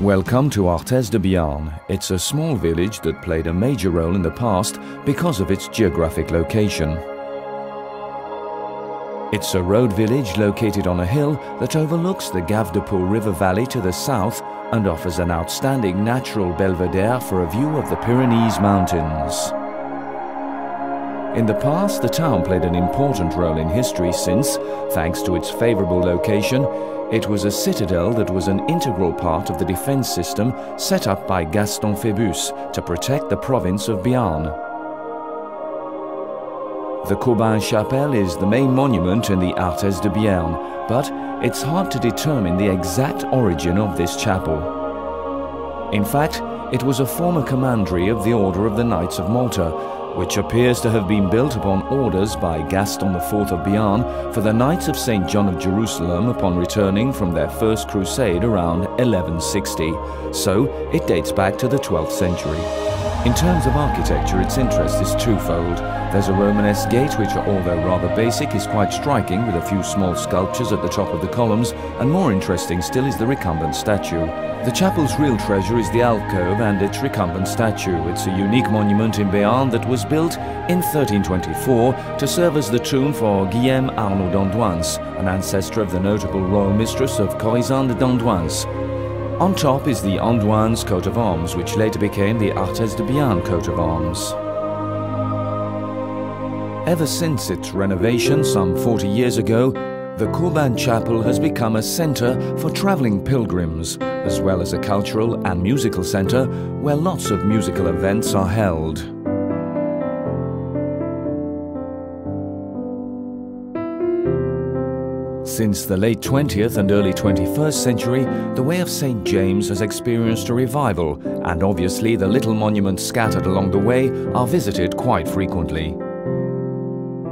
Welcome to Coeurdebearn. It's a small village that played a major role in the past because of its geographic location. It's a road village located on a hill that overlooks the Gite river valley to the south and offers an outstanding natural belvedere for a view of the Pyrenees mountains. In the past, the town played an important role in history since, thanks to its favorable location, it was a citadel that was an integral part of the defense system set up by Gaston Phébus to protect the province of Béarn. The Coeurdebearn chapel is the main monument in the Coeurdebearn, but it's hard to determine the exact origin of this chapel. In fact, it was a former commandery of the Order of the Knights of Malta, which appears to have been built upon orders by Gaston IV of Béarn for the Knights of St. John of Jerusalem upon returning from their first crusade around 1160, so it dates back to the 12th century. In terms of architecture, its interest is twofold. There's a Romanesque gate which, although rather basic, is quite striking with a few small sculptures at the top of the columns, and more interesting still is the recumbent statue. The chapel's real treasure is the alcove and its recumbent statue. It's a unique monument in Béarn that was built in 1324 to serve as the tomb for Guillaume Arnaud d'Andoins, an ancestor of the notable royal mistress of Corisande d'Andoins. On top is the Andoins coat of arms, which later became the Coeurdebearn coat of arms. Ever since its renovation some 40 years ago, the Coeurdebearn Chapel has become a centre for travelling pilgrims, as well as a cultural and musical centre where lots of musical events are held. Since the late 20th and early 21st century, the Way of St. James has experienced a revival, and obviously the little monuments scattered along the way are visited quite frequently.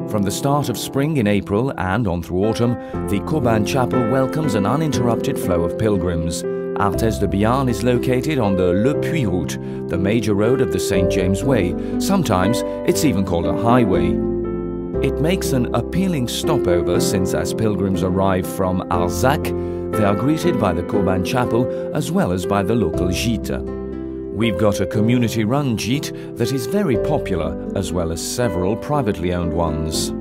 From the start of spring in April and on through autumn, the Coeurdebearn Chapel welcomes an uninterrupted flow of pilgrims. Coeurdebearn is located on the Le Puy route, the major road of the St. James Way. Sometimes it's even called a highway. It makes an appealing stopover since as pilgrims arrive from Arzac, they are greeted by the Coeurdebearn Chapel as well as by the local Gite. We've got a community-run Gite that is very popular, as well as several privately owned ones.